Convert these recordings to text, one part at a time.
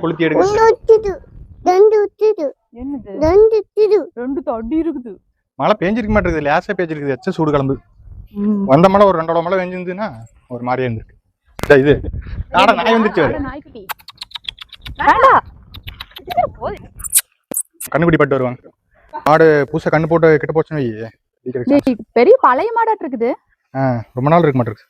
கொளுத்தி எடுக்குது. ரெண்டு தடி இருக்குது. மழை பெஞ்சிருக்க மாட்டேங்குது, லேசா பெஞ்சிருக்குது. எச்ச சூடு கிளம்பு. வந்த மழை ஒரு 2 மழை பெஞ்சிருந்துன்னா ஒரு மாதிரியா இருந்திருக்கு. இது நாடா நாய் வந்துச்சு. நாய்க்குட்டி கண்ணுக்குட்டி பட்டு வருவாங்க. மாடு பூசை கண்ணு போட்டு கிட்ட போச்சுன்னு வை. பெரிய பழைய மாடாட்டு இருக்குது. ரொம்ப நாள் இருக்க மாட்டேங்குது.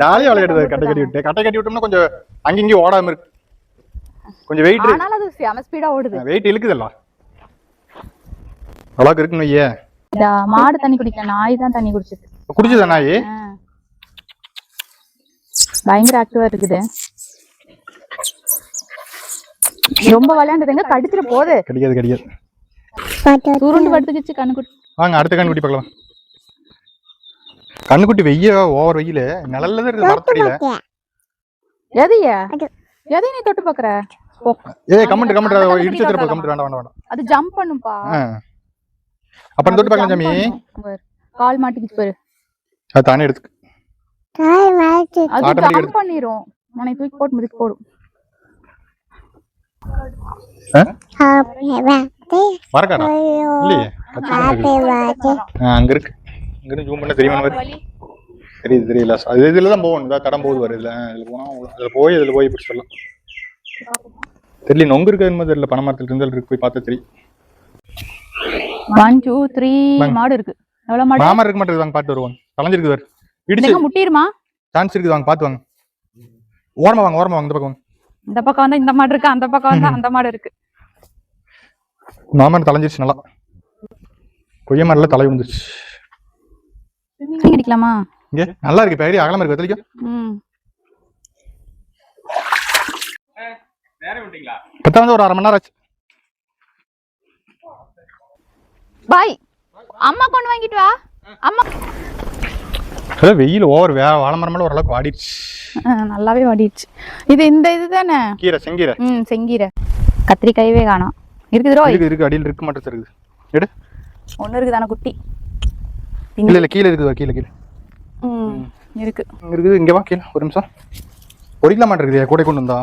ஜாலியா விளையாடுது. கட்டை கட்டி விட்டு கட்டை கட்டி விட்டோம்னா கொஞ்சம் அங்கேயும் ஓடாம இருக்கு. கொஞ்சம் வெயிட் வெயிட் இழுக்குதுல்ல, அளவுக்கு இருக்குன்னு வையே. மாடு தண்ணி குடிக்கல, நாய் தான் தண்ணி குடிச்சது. குடிச்சதா நாய்? பயங்கர ஆக்டிவா இருக்குது. ரொம்ப விளையாண்டுதுங்க, கடிச்சிட போகுது. கடிக்காது. சுருண்டு படுத்துக்கிச்சு கண்ணுக்குட்டி. வாங்க அடுத்த கண்ணுக்குட்டி பார்க்கலாம். கண்ணுக்குட்டி வெய்ய ஓவர் வெயில நிழல்ல தான் இருக்கு மரத்தடியில. எதை நீ தொட்டு பாக்குற? கமெண்ட் இடிச்சு தரப்போ கமெண்ட் வேண்டாம். அது ஜம்ப் பண்ணும்பா. அப்ப தொட்டு பார்க்கலாம் ஜாமி. கால் மாட்டிக்கிச்சு பாரு. அது தானே எடுத்து. அது ஜம்ப் பண்ணிரும். மனை தூக்கி போட்டு மிதிக்கு போடும். வரக்காரா இல்லையே? அங்க இருக்கு. இங்க ஜூம் பண்ண தெரியுமா? தெரியல. அது இதுல தான் போகணும். தடம் போகுது வர இதுல. இதுல போனா அதுல போய் இப்படி சொல்லலாம். தெரியல, நொங்கு இருக்கு என்னமோ தெரியல. பனமரத்துல இருந்தால் இருக்கு, போய் பார்த்தா தெரியும். 1 2 3 மாடு இருக்கு. எவ்வளவு மாடு? மாமரம் இருக்க மாட்டேங்குது. வாங்க பாத்து வருவாங்க. கலஞ்சிருக்கு பாரு. இடிச்சு முட்டிருமா? சான்ஸ் இருக்குது. வாங்க பாத்து வாங்க. ஓரமா வாங்க. இந்த பக்கம் வாங்க. இந்த பக்கம் வந்தா இந்த மாடு இருக்கு, அந்த பக்கம் வந்தா அந்த மாடு இருக்கு. மாமரம் தலைஞ்சிருச்சு நல்லா. கொய்யா மரத்துல தலை வந்துருச்சு. அடிக்கலாமா? இங்க நல்லா இருக்கு. பெரிய அகலமா இருக்கு. தெளிக்கும். பத்தாவது ஒரு 1/2 மணி நேரம் ஆச்சு. பாய் அம்மா கொண்டு வாங்கிட்டு வா. அம்மா வெயில் ஓவர் வாழை மரமெல்லாம் ஓரளவுக்கு வாடிடுச்சு. நல்லாவே வாடிடுச்சு. இது இந்த இதுதானே கீரை? செங்கீரை. செங்கீரை. கத்திரிக்காயவே காணோம். இருக்குதுரோ? இருக்கு அடியில் இருக்க மாட்டேங்குது. இருக்குது எடு. ஒண்ணு இருக்குதானே குட்டி? இல்ல கீழே இருக்குது. கீழே இருக்குது. இங்க வா கீழே ஒரு நிமிஷம். பொறிக்கல மாட்டேங்குது. கூட கொண்டு வந்தா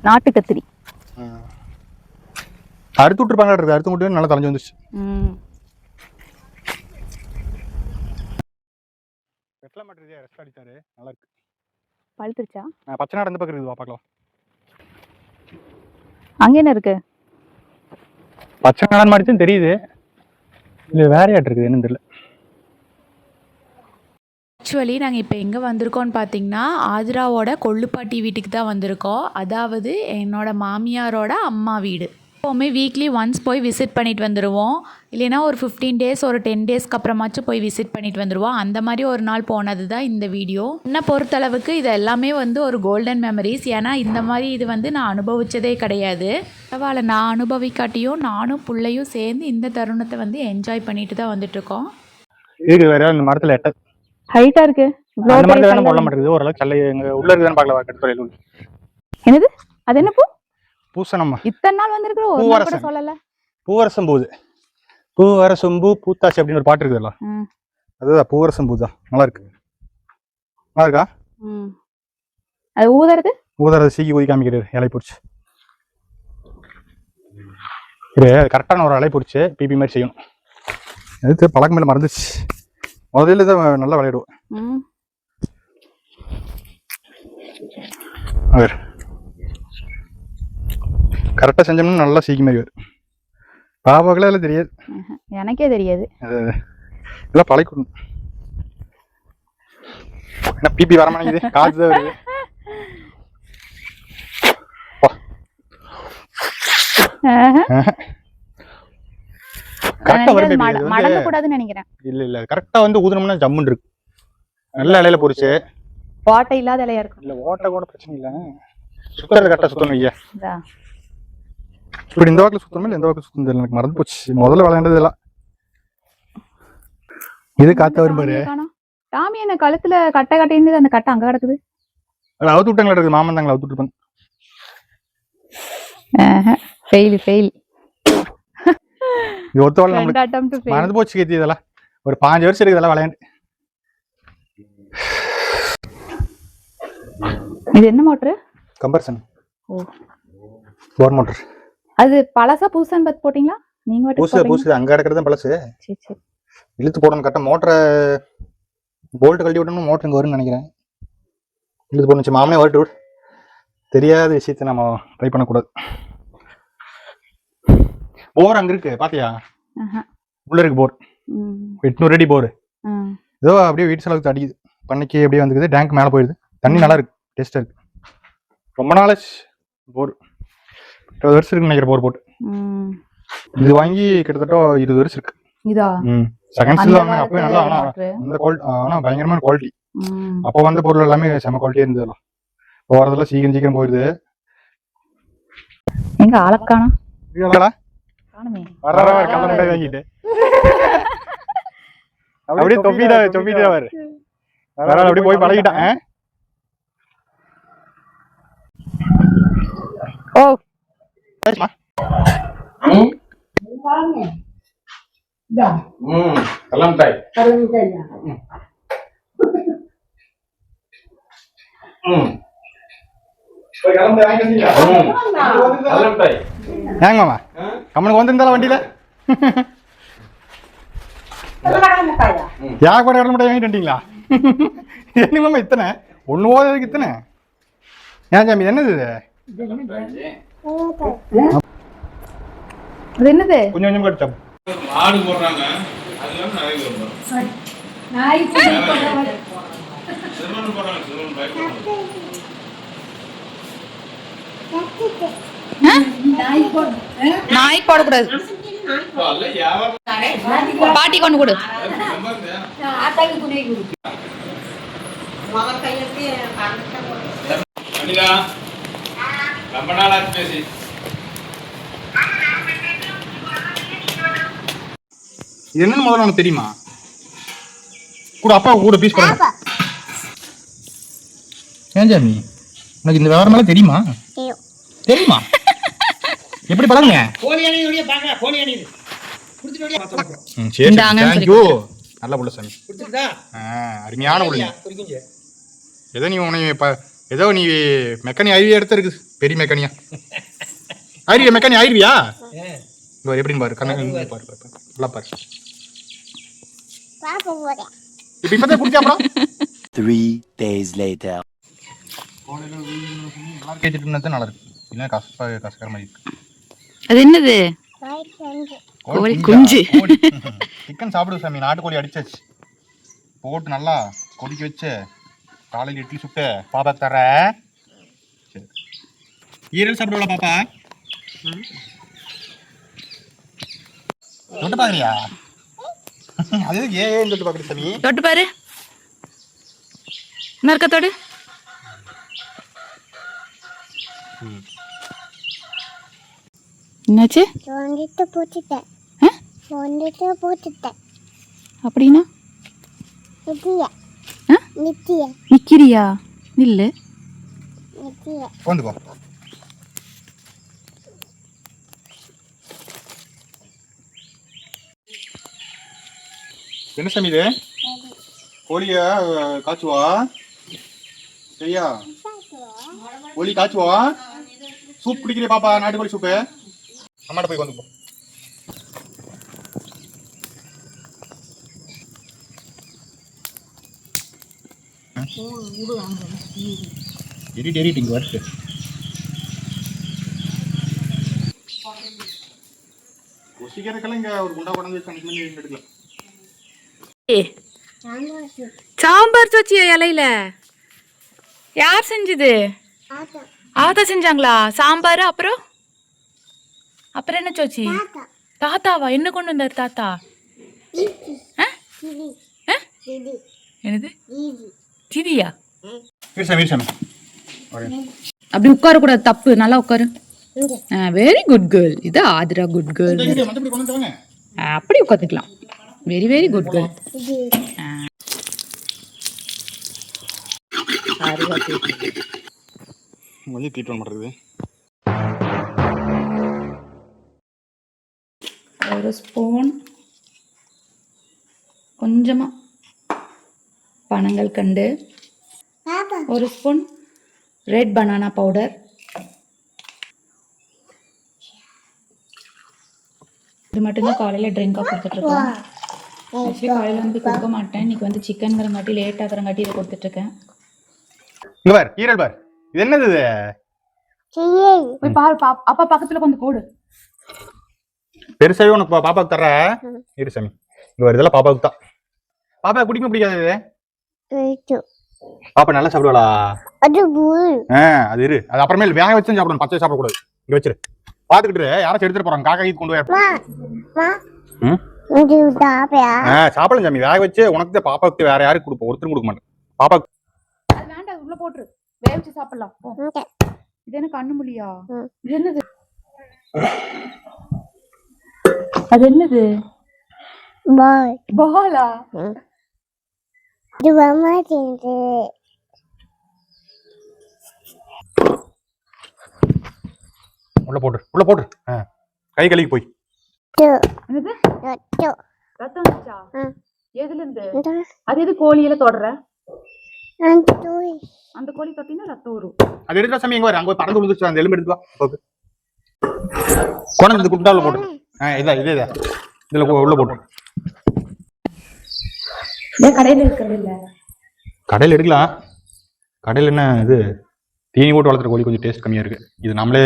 நாட்டு கத்திரி அறுத்து விட்டுருப்பாங்க. அறுத்து விட்டு நல்லா தலைஞ்சு வந்துச்சு. வெட்டல மாட்டேங்குது. ரெஸ்ட் அடிச்சாரு. நல்லா இருக்கு. பழுத்துருச்சா? பச்சை நாடு அந்த பக்கம் இருக்குது. வா பார்க்கலாம். அங்க என்ன இருக்கு? பச்சை நாடன் மாடிச்சுன்னு தெரியுது. இல்ல வேற யாட்டு இருக்குது என்னன்னு தெரியல. ஆக்சுவலி நாங்கள் இப்போ எங்கே வந்திருக்கோம்னு பார்த்தீங்கன்னா, ஆதிராவோட கொள்ளுப்பாட்டி வீட்டுக்கு தான் வந்திருக்கோம். அதாவது என்னோட மாமியாரோட அம்மா வீடு. எப்போவுமே வீக்லி ஒன்ஸ் போய் விசிட் பண்ணிட்டு வந்துடுவோம். இல்லைன்னா ஒரு 15 டேஸ் ஒரு 10 டேஸ்க்கு அப்புறமாச்சும் போய் விசிட் பண்ணிட்டு வந்துடுவோம். அந்த மாதிரி ஒரு நாள் போனது தான் இந்த வீடியோ. என்னை பொறுத்தளவுக்கு இது எல்லாமே வந்து ஒரு கோல்டன் மெமரிஸ். ஏன்னா இந்த மாதிரி இது வந்து நான் அனுபவித்ததே கிடையாது. பரவாயில்ல, நான் அனுபவிக்காட்டியும் நானும் பிள்ளையும் சேர்ந்து இந்த தருணத்தை வந்து என்ஜாய் பண்ணிட்டு தான் வந்துட்டுருக்கோம். இது வேற அந்த மரத்தில் எட்ட ஹைட்டா இருக்கு. அந்த மரத்துல தான போட மாட்டேங்குது. ஓரளவுக்கு கல்லை எங்க உள்ள இருக்குதான்னு பார்க்கலாம். கட்டுரையில என்னது? அது என்ன பூ? பூசணம்மா. இத்தனை நாள் வந்திருக்கோம், ஒரு கூட சொல்லல. பூவரசம் பூது. பூவரசம் பூ பூத்தாச்சி அப்படின்னு ஒரு பாட்டு இருக்குதுல்ல, அதுதான் பூவரசம் பூ தான். நல்லா இருக்கு. நல்லா இருக்கா? அது ஊதறது சீக்கி ஊதி காமிக்கிறது. இலை பிடிச்சி இது கரெக்டான ஒரு இலை பிடிச்சி பிபி மாதிரி செய்யணும். அது பழக்கம் மேல மறந்துச்சு. முதல்ல தான் நல்லா விளையாடுவோம். கரெக்டா செஞ்சோம்னா நல்லா சீக்கி மாதிரி வரும். பாப்பாக்கெல்லாம் எல்லாம் தெரியாது. எனக்கே தெரியாது. எல்லாம் பழக்கணும். என்ன பிபி வர மாட்டேங்குது, காசு தான் வருது. இல்ல கரெக்டா வந்து ஊதுனோம்னா ஜம்முன்னு இருக்கு. நல்ல இலையில பொரிச்சு. ஓட்டை இல்லாத இலையா இருக்கும். இல்ல ஓட்டை கூட பிரச்சனை இல்ல. சுத்தறது கரெக்டா சுத்தணும். ஐயா இப்படி இந்த வாக்கில் சுத்தணும் இல்ல இந்த வாக்கில் சுத்தம் தெரியல. எனக்கு மறந்து போச்சு. முதல்ல விளையாண்டது எல்லாம் இது காத்த வரும் பாரு. டாமி என்ன கழுத்துல கட்டை கட்டிருந்து அந்த கட்டை அங்க கிடக்குது. அவுத்து விட்டாங்களா இருக்குது. மாமன் தாங்களா அவுத்து விட்டுருப்பாங்க. ஃபெயில் இது ஒத்துவாள் ரெண்டு நம்மளுக்கு attempt fail. மறந்து போச்சு கீர்த்தி. இதெல்லாம் ஒரு 5 வருஷம் இருக்கு இதெல்லாம் விளையாண்டு. இது என்ன மோட்டரு? கம்பர்சன். ஓ, போர் மோட்டர். அது பழசா புதுசான்னு பார்த்து போட்டீங்களா? நீங்க மட்டும் பூசு அங்க கிடக்கிறது தான் பழசு. சரி சரி. இழுத்து போடணும் கரெக்டா. மோட்டரை போல்ட் கழட்டி விடணும், மோட்டர் இங்க வரும்னு நினைக்கிறேன். இழுத்து போடணும். மாமனே வரட்டு விடு. தெரியாத விஷயத்த நம்ம ட்ரை பண்ணக்கூடாது. போர் அங்க இருக்கு பாத்தியா? உள்ள இருக்கு போர். 800 அடி போர். ஏதோ அப்படியே வீட்டு செலவுக்கு அடிக்குது. பண்ணைக்கு அப்படியே வந்துக்குது. டேங்க் மேலே போயிடுது. தண்ணி நல்லா இருக்கு, டேஸ்டா இருக்கு. ரொம்ப நாளாச்சு போர். 20 வருஷம் இருக்குன்னு நினைக்கிற போர் போட்டு. இது வாங்கி கிட்டத்தட்ட 20 வருஷம் இருக்கு. இதா செகண்ட்ஸ் வாங்க. அப்பவே நல்லா அந்த குவாலிட்டி. ஆனா பயங்கரமான குவாலிட்டி. அப்போ வந்த பொருள் எல்லாமே செம குவாலிட்டியா இருந்தது. போறதெல்லாம் சீக்கிரம் போயிடுது. எங்க ஆளக்கானா காணுமே. வர கல்ல முட்டை வாங்கிட்டு அப்படியே தொப்பிட்டா வர அப்படியே போய் பழகிட்டான். ஓ ஏங்க மாமா கம்மனுக்கு வந்திருந்தாலும் வண்டியில யா கூட கடலை மிட்டாய் வாங்கிட்டு வந்துட்டீங்களா? என்ன மாமா இத்தனை ஒண்ணு போதுக்கு இத்தனை? ஏன் சாமி என்னது இது? அது என்னது? கொஞ்சம் கொஞ்சம் கடிச்சா ஆடு போடுறாங்க. அதெல்லாம் நிறைய வரும். சிறுவன் போடுறாங்க. சிறுவன் பயப்படுறாங்க. நாய் போடக்கூடாது. பாட்டி கொண்டு கொடு. ரொம்ப நாளா பேசி இது என்னன்னு முதல்ல உனக்கு தெரியுமா? கூட அப்பா கூட பீஸ் போடுங்க. ஏன் ஜாமி உனக்கு இந்த விவரம் எல்லாம் தெரியுமா? தெரியுமா? எப்படி பழகுங்க? நல்ல புள்ள சாமி. அருமையான புள்ள. ஏதோ நீ உன ஏதோ நீ மெக்கானி ஐரியா எடுத்த இருக்கு. பெரிய மெக்கானியா ஐரியா மெக்கானி ஆயிருவியா? எப்படின்னு பாரு. கண்ணு பாரு நல்லா பாரு. இப்பதான் குடிச்சா அப்புறம் 3 days later. கேட்டுட்டு நல்லா இருக்கு. இல்ல கசக்கார மாதிரி இருக்கு. அது என்னது? கோழி குஞ்சு. சிக்கன் சாப்பிடு சாமி. நாட்டுக்கோழி அடிச்சாச்சு. போட்டு நல்லா கொதிக்க வச்சு காலையில் இட்லி சுட்டு பாப்பா தர. ஈரல் சாப்பிடுவா பாப்பா? தொட்டு பாக்குறியா? அது ஏன் தொட்டு பாக்குற சாமி? தொட்டு பாரு. நறுக்கத்தோடு. என்னாச்சு? அப்படின்னா நிக்கிறியா? நில்லு. வந்துக்கோ. என்ன சாமி இது? கோழிய காய்ச்சுவா? சரியா? கோழி காய்ச்சுவா? சூப் குடிக்கிறிய பாப்பா? நாட்டுக்கோழி சூப்பு. அம்மாட்ட போய் வந்துப்போ. எடிட்டிங் வருது. கொசிக்கிறதுக்கெல்லாம் இங்க ஒரு குண்டா கொண்டு வந்து எடுக்கலாம். சாம்பார் சோச்சியா இலையில? யார் செஞ்சது? ஆத்தா செஞ்சாங்களா? சாம்பார் அப்புறம் அப்புறம் என்ன சோச்சி? தாத்தாவா? என்ன கொண்டு வந்தார் தாத்தா? என்னது? திதியா? அப்படி உட்கார கூடாது, தப்பு. நல்லா உட்காரு. Very good girl. இது ஆதிரா குட் கேர்ள். அப்படி உட்காந்துக்கலாம். Very very good girl. கொஞ்சம் தீட்டு மாட்டேங்குது. ஒரு ஸ்பூன் கொஞ்சமாக பனங்கள் கண்டு, ஒரு ஸ்பூன் ரெட் பனானா பவுடர், இது மட்டும்தான் காலையில் ட்ரிங்காக கொடுத்துட்ருக்கோம். ஆக்சுவலி காலையில் வந்து கொடுக்க மாட்டேன், இன்னைக்கு வந்து சிக்கன்ங்கிறங்காட்டி லேட் ஆகிறங்காட்டி இதை கொடுத்துட்ருக்கேன். இங்க பார் ஈரல் பார், இது என்னது இது? போய் பாரு, அப்பா பக்கத்தில் கொஞ்சம் போடு. பெருசாவே உனக்கு பாப்பாவுக்கு தர்ற இரு சாமி. இங்க ஒரு இதெல்லாம் பாப்பாவுக்கு தான். பாப்பா குடிக்க பிடிக்காது இது. பாப்பா நல்லா சாப்பிடுவாளா? அது இரு, அது அப்புறமே வேக வச்சு சாப்பிடணும், பச்சை சாப்பிடக்கூடாது. இங்க வச்சிரு, பாத்துக்கிட்டு யாராச்சும் எடுத்துட்டு போறாங்க, காக்கா கொண்டு போய் சாப்பிடலாம் சாமி. வேக வச்சு உனக்கு பாப்பாவுக்கு வேற யாருக்கு கொடுப்போம், ஒருத்தரும் கொடுக்க மாட்டேன் பாப்பாவுக்கு. அது வேண்டாம், உள்ள போட்டுரு, வேக வச்சு சாப்பிடலாம். இது என்ன கண்ணு முடியா? இது என்னது? அது என்னது? பாலா? உள்ள போட்டு உள்ள போட்டு கை கழுவி போய். என்னது? ரத்தம் வந்துச்சா? எதுல இருந்து? அது எது கோழியில தொடற? அந்த கோழி தொட்டினா ரத்தம் வரும். அது எடுத்தா சாமி எங்க வர, அங்க போய் பறந்து விழுந்துச்சு, அந்த எலும்பு எடுத்து வா. கொண்டு குண்டால போட்டு இதான் இதே இதுல உள்ள போட்டு. கடையில இருக்கிறது இல்ல, கடையில் எடுக்கலாம். கடையில் என்ன இது தீனி போட்டு வளர்த்துற கோழி கொஞ்சம் டேஸ்ட் கம்மியா இருக்கு. இது நம்மளே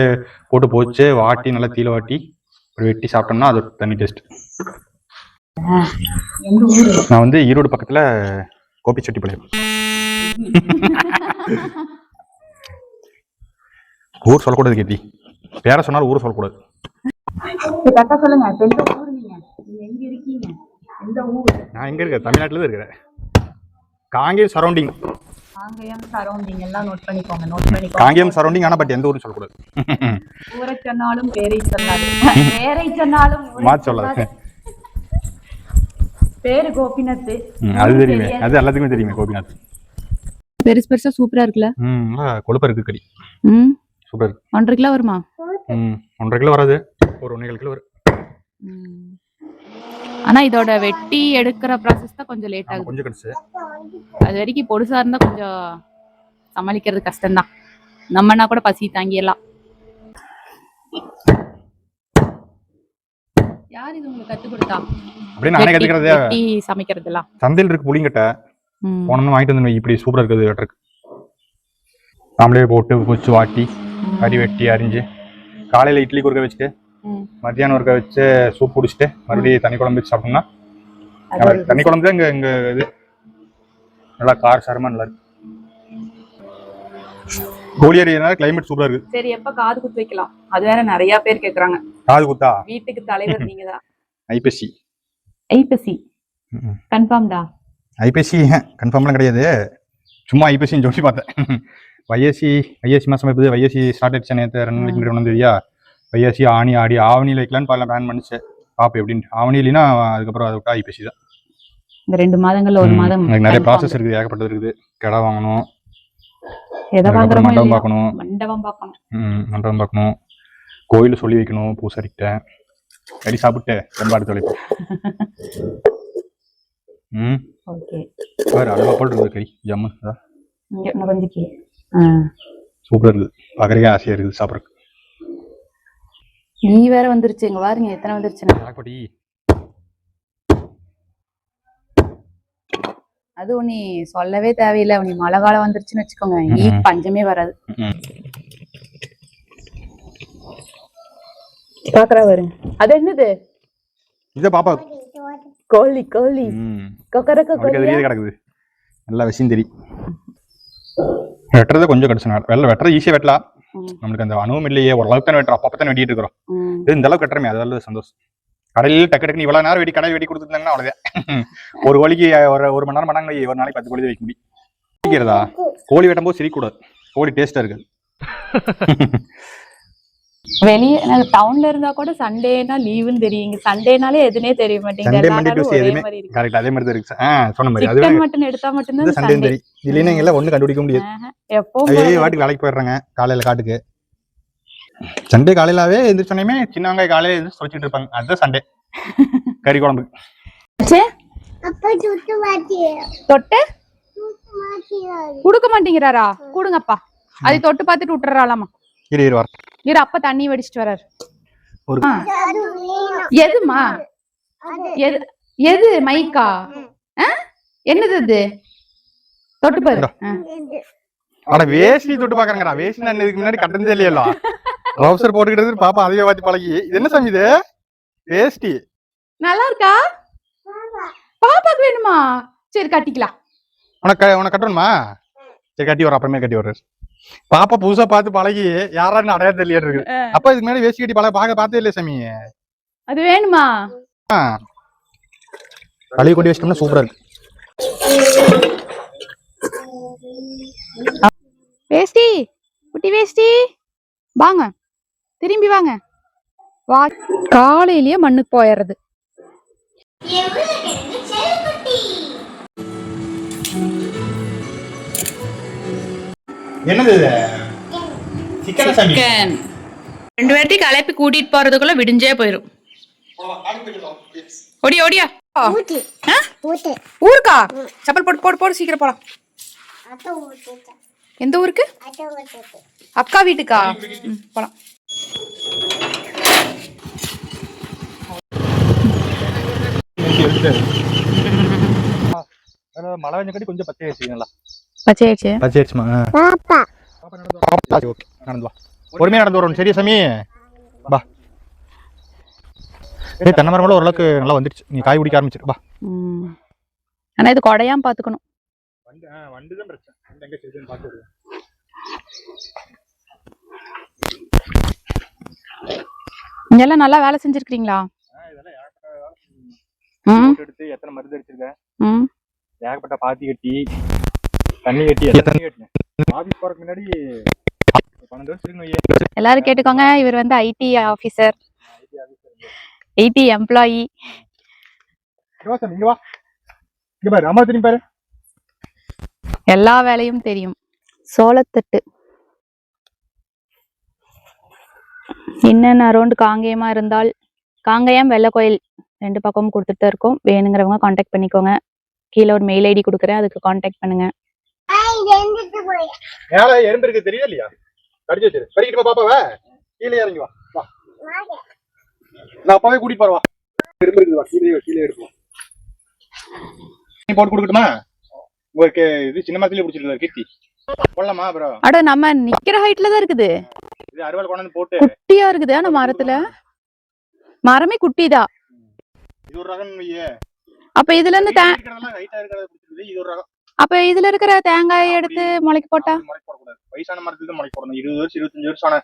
போட்டு போச்சு வாட்டி நல்லா தீல வாட்டி வெட்டி சாப்பிட்டோம்னா அது தனி டேஸ்ட். நான் வந்து ஈரோடு பக்கத்துல கோபிச்செட்டிப்பாளையம். ஊர் சொல்லக்கூடாது கீர்த்தி, பேர சொன்னாலும் ஊர் சொல்லக்கூடாது. சொல்லுங்க, எந்த ஊர் நீங்க? எங்க இருக்கீங்க? எந்த ஊர்? நான் எங்க இருக்கேன், தமிழ்நாட்டுல தான் இருக்கிறேன். காங்கேயம் சரௌண்டிங். காங்கேயம் சரௌண்டிங் எல்லாம் நோட் பண்ணிக்கோங்க, நோட் பண்ணிக்கோங்க. காங்கேயம் சரௌண்டிங், ஆனா பட் எந்த ஊரும் சொல்லக்கூடாது. ஊரை சொன்னாலும் பேரை சொல்லாது, பேரை சொன்னாலும் மாத்தி சொல்லாது. பேரு கோபிநாத். அது தெரியுமே, அது எல்லாத்துக்குமே தெரியுமே கோபிநாத். பெருசு பெருசா சூப்பரா இருக்குல்ல. கொழுப்பா இருக்கு கறி. சூப்பர் இருக்கு. 1.5 கிலோ வருமா? 1.5 கிலோ வராது, ஒரு 1.25 கிலோ வரும். ஆனா இதோட வெட்டி எடுக்கிற ப்ராசஸ் தான் கொஞ்சம் லேட் ஆகும், கொஞ்சம் கடிச்சு. அது வரைக்கும் பொடுசா இருந்தா கொஞ்சம் சமாளிக்கிறது கஷ்டம்தான். நம்மனா கூட பசி தாங்கிடலாம். யார் இது உங்களுக்கு கத்து கொடுத்தா? அப்படியே நானே கத்துக்கிறதே. வெட்டி சமைக்கிறதுலாம் சந்தையில் இருக்கு புளிங்கட்டை, போனோம்னு வாங்கிட்டு வந்து இப்படி சூப்பரா இருக்குது வெட்டுறதுக்கு. நாமளே போட்டு கொச்சு வாட்டி கறி வெட்டி அரிஞ்சு காலையில இட்லி குறுக்க வச்சுட்டு மத்தியானம் ஒருக்க வச்சு சூப் குடிச்சிட்டு மறுபடியும் தண்ணி குழம்பு வச்சு சாப்பிட்டோம்னா, தண்ணி குழம்பு தான் இங்க இது நல்லா கார சாரமா நல்லா இருக்கு. கோழி ஏரியா கிளைமேட் சூப்பரா இருக்கு. சரி, எப்ப காது குத்து வைக்கலாம்? அது வேற நிறைய பேர் கேக்குறாங்க. காது குத்தா? வீட்டுக்கு தலைவர் நீங்க தான். ஐப்பசி கன்ஃபார்ம்டா? ஐப்பசி கன்ஃபார்ம்லாம் கிடையாது, சும்மா ஐப்பசின்னு சொல்லி பார்த்தேன். வைகாசி மாசம் இப்போ வைகாசி ஸ்டார்ட் ஆயிடுச்சு. நேற்று 2 நாளைக்கு முன்னாடி வந்ததுயா வைகாசி, ஆணி, ஆடி, ஆவணியில் வைக்கலான்னு பிளான் பண்ணிச்சு. பாப்பா எப்படின்னு. ஆவணி இல்லைன்னா அதுக்கப்புறம் அதை விட்டா ஐப்பசி தான். இந்த 2 மாதங்கள்ல ஒரு மாதம் நிறைய ப்ராசஸ் இருக்குது, ஏகப்பட்டது இருக்குது. கிடா வாங்கணும், மண்டபம் பார்க்கணும், கோயில் சொல்லி வைக்கணும், பூசாரிக்கிட்ட கறி சாப்பிட்டு ரொம்ப அடுத்த தொலைப்பு. அல்வா போல் இருக்குது கறி ஜம்மு சூப்பரா இருக்குது, பார்க்கறதுக்கே ஆசையா இருக்குது சாப்பிட்றதுக்கு. நீ வேற வந்துருச்சு, இங்க பாருங்க எத்தனை வந்துருச்சு. அது நீ சொல்லவே தேவையில்லை, நீ மழை காலம் வந்துருச்சுன்னு வச்சுக்கோங்க, ஈ பஞ்சமே வராது. பாக்குறா பாருங்க, அது என்னது? இத பாப்பா கோழி கிடக்குது, நல்லா விஷயம் தெரியும். வெட்டுறது கொஞ்சம் கடிச்சு வெட்டுறது ஈஸியா வெட்டலாம், நம்மளுக்கு அந்த அனுபவம் இல்லையே. ஓரளவுக்கு தான் வெட்டுறோம், அப்பப்போ தான் வெட்டிட்டு இருக்கிறோம். இந்த அளவுக்கு வெட்டுறமே அதெல்லாம் சந்தோஷம். கடையில் டக்கு இவ்வளவு நேரம் வெட்டி கடை வெட்டி கொடுத்துருந்தாங்கன்னா அவ்வளவுதான். ஒரு கோழிக்கு ஒரு மணி நேரம் பண்ணாங்க, ஒரு நாளைக்கு 10 கோழி வைக்க முடியும். சிரிக்கிறதா? கோழி வெட்டும் போது சிரிக்கூடாது, கோழி டேஸ்டா இருக்கு. வெளியே டவுன்ல இருந்தா கூட சண்டேனா லீவுன்னு தெரியுங்க, சண்டேனாலே எதுனே தெரிய மாட்டேங்குது. அதே மாதிரி தான் இருக்கு. சொன்ன மாதிரி அதுவே மட்டும் எடுத்தா மட்டும்தான் சண்டே தெரியும், இல்லைன்னா எல்லாம் ஒண்ணு கண்டுபிடிக்க முடியாது. எப்பவும் வாட்டுக்கு வேலைக்கு போயிடுறாங்க காலையில காட்டுக்கு. சண்டே காலையிலாவே எந்திரிச்சோன்னே சின்ன வெங்காயம் காலையில எந்திரிச்சு சொல்லிட்டு இருப்பாங்க, அதுதான் சண்டே. கறி குழம்பு. தொட்டு குடுக்க மாட்டேங்கிறாரா? கொடுங்கப்பா. அதை தொட்டு பார்த்துட்டு விட்டுறாளாமா. இரு இரு வர. இரு அப்பா தண்ணி வடிச்சிட்டு வர்றாரு. ஒரு எதுமா? எது மைக்கா? என்னது அது? தொட்டு பாரு. அட வேஷ்டி தொட்டு பாக்குறேங்கடா. வேஷ்டி நான் இதுக்கு முன்னாடி கட்டந்தே இல்லையோ. ட்ரவுசர் போட்டுக்கிட்டு பாப்பா அதையே வாத்தி பழகி. இது என்ன சாமி இது? வேஷ்டி நல்லா இருக்கா? பாப்பாக்கு வேணுமா? சரி கட்டிக்கலாம். உனக்கு கட்டணுமா? சரி கட்டி வர, அப்புறமே கட்டி வர்றாரு. பாப்பா புதுசா பார்த்து பழகி யாரான்னு அடையா தெரியல இருக்கு. அப்ப இதுக்கு முன்னாடி வேஷ்டி கட்டி பார்த்தே இல்லையா சாமி? அது வேணுமா? கழுவி கொண்டு வச்சிட்டோம்னா சூப்பரா இருக்கு. வேஷ்டி குட்டி வேஷ்டி வாங்க, திரும்பி வாங்க. வா, காலையிலேயே மண்ணுக்கு போயிடுறது. என்னது இது? சிக்கன் சாமி. சிக்கன் 2 பேர்த்தையும் கலப்பி கூட்டிட்டு போறதுக்குள்ள விடிஞ்சே போயிரும். ஓடியா ஓடியா. ஊருக்கா? சப்பல் போட்டு போடு போடு, சீக்கிரம் போலாம். எந்த ஊருக்கு? அக்கா வீட்டுக்கா? போலாம். மழை வெஞ்ச கட்டி கொஞ்சம் பச்சையாச்சுங்களா? பச்சையாச்சு. பச்சையாச்சுமா? ஓகே, நடந்து வா. பொறுமையா நடந்து வரணும். சரியா சாமி? வா. தென்னை மரம் ஓரளவுக்கு நல்லா வந்துடுச்சு. நீ காய் பிடிக்க ஆரம்பிச்சிரு. வா. ஆனா இது கொடையாம பாத்துக்கணும். வண்டுதான் பிரச்சனை. எங்க செடின்னு பாத்து. இங்கெல்லாம் நல்லா வேலை செஞ்சிருக்கீங்களா? எடுத்து எத்தனை மருந்து அடிச்சிருக்கேன். ஏகப்பட்ட பாத்தி கட்டி தண்ணி கட்டி ஆபீஸ் போறதுக்கு முன்னாடி 12 வருஷம். எல்லாரும் கேட்டுக்கோங்க, இவர் வந்து ஐடி ஆபீசர், ஐடி எம்ப்ளாயி. இங்க வா, இங்க பாரு, அம்மா திரும்பி பாரு. எல்லா வேலையும் தெரியும். சோளத்தட்டு இன்னும் அரௌண்ட் காங்கேயமா இருந்தால் காங்கேயம் வெள்ளக்கோயில் 2 பக்கமும் கொடுத்துட்டு தான் இருக்கோம். வேணுங்கிறவங்க கான்டாக்ட் பண்ணிக்கோங்க. கீழே ஒரு மெயில் ஐடி கொடுக்குறேன், அதுக்கு கான்டாக்ட் பண்ணுங்க. மேல எறும்பு இருக்கு தெரியுதா இல்லையா? கடிச்சு வச்சிரு. கடிக்கிட்டு பாப்பாவ கீழே இறங்கி வா. வா, நான் அப்பாவே கூட்டிட்டு போறவா. எறும்பு இருக்கு, வா கீழே எடுப்போம். நீ போட்டு கொடுக்கட்டுமா? உங்களுக்கு இது சின்ன மரத்திலே பிடிச்சிருக்கு கீர்த்தி. போடலாமா ப்ரோ? அட நம்ம நிக்கிற ஹைட்ல தான் இருக்குது. இது அறுவல் கொண்டு போட்டு குட்டியா இருக்குது. ஆனா மரத்துல மரமே குட்டிதான். இது ஒரு ரகம் இல்லையே. அப்ப இதுல இருந்து அப்ப இதுல இருக்கிற தேங்காய் எடுத்து முளைக்கு போட்டா வயசான மரத்துல முளைக்க போடணும். 20 வருஷம் 25 வருஷம் ஆன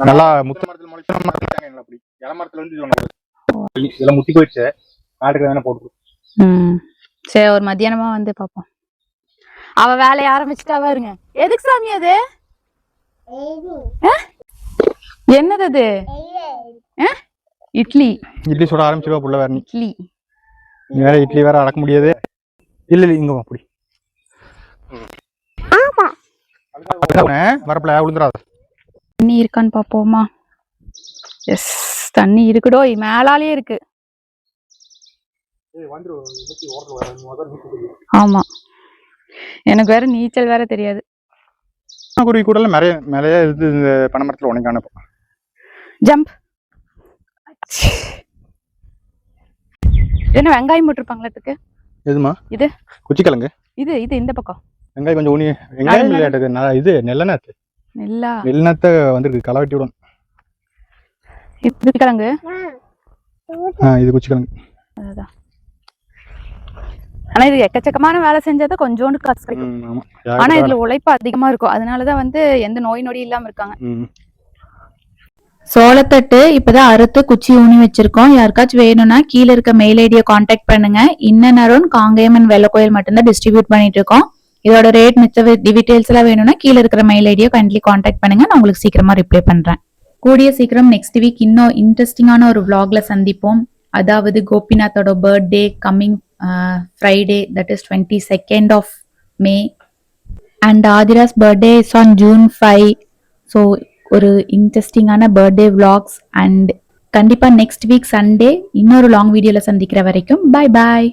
நல்லா முத்த மரத்துல முளைச்ச மரத்துல அப்படி இள மரத்துல வந்து இதெல்லாம் முத்தி போயிடுச்சு. நாட்டுக்கு வேணா போட்டு. சரி, ஒரு மத்தியானமா வந்து பாப்போம். அவ வேலைய ஆரம்பிச்சுட்டா பாருங்க. எதுக்கு சாமி அது? என்னது அது? இட்லி. இட்லி சுட ஆரம்பிச்சிருவா புள்ள வேற. இட்லி நீ வேற இட்லி வேற அடக்க முடியாது. இல்ல இல்ல இங்க அப்படி வரப்பல விழுந்துடாத. தண்ணி இருக்கான்னு பாப்போமா? எஸ், தண்ணி இருக்குடோ. மேலாலே இருக்கு. ஆமா, எனக்கு வேற நீச்சல் வேற தெரியாது. குருவி கூட மேலே இது இந்த பனைமரத்துல உனக்கான ஜம்ப். என்ன வெங்காயம் போட்டிருப்பாங்களா? எதுமா இது? குச்சிக்கிழங்கு. இது இது இந்த பக்கம் வெங்காயம் கொஞ்சம் ஊனி. வெங்காயம் இல்லையாட்டு இது நெல்லநாத்து. நெல்லநாத்த வந்துருக்கு, களை வெட்டி விடும். இது கிழங்கு. இது குச்சிக்கிழங்கு. அதுதான். ஆனா இது எக்கச்சக்கமான வேலை செஞ்சதை கொஞ்சோண்டு காசு கிடைக்கும். ஆனா இதுல உழைப்பு அதிகமா இருக்கும். அதனாலதான் வந்து எந்த நோய் நொடி இல்லாம இருக்காங்க. சோளத்தட்டு இப்பதான் அறுத்து குச்சி ஊனி வச்சிருக்கோம். யாருக்காச்சும் வேணும்னா கீழே இருக்க மெயில் ஐடியை கான்டாக்ட் பண்ணுங்க. இன்னும் காங்கேயம் அண்ட் வெள்ளக்கோயில் மட்டும்தான் டிஸ்ட்ரிபியூட் பண்ணிட்டு இருக்கோம். இதோட ரேட் மிச்ச டீடைல்ஸ் எல்லாம் வேணும்னா கீழே இருக்கிற மெயில் ஐடியை கைண்ட்லி கான்டாக்ட் பண்ணுங்க. நான் உங்களுக்கு சீக்கிரமா ரிப்ளை பண்றேன். கூடிய சீக்கிரம் நெக்ஸ்ட் வீக் இன்னும் இன்ட்ரெஸ்டிங்கான ஒரு vlogல சந்திப்போம். அதாவது கோபிநாத்தோட birthday coming Friday, that is 22nd of May, and Adira's birthday is on June 5. So ஒரு இன்ட்ரெஸ்டிங்கான பர்த்டே vlogs and கண்டிப்பா நெக்ஸ்ட் வீக் சண்டே இன்னொரு லாங் வீடியோல சந்திக்கிற வரைக்கும் பாய் பாய்.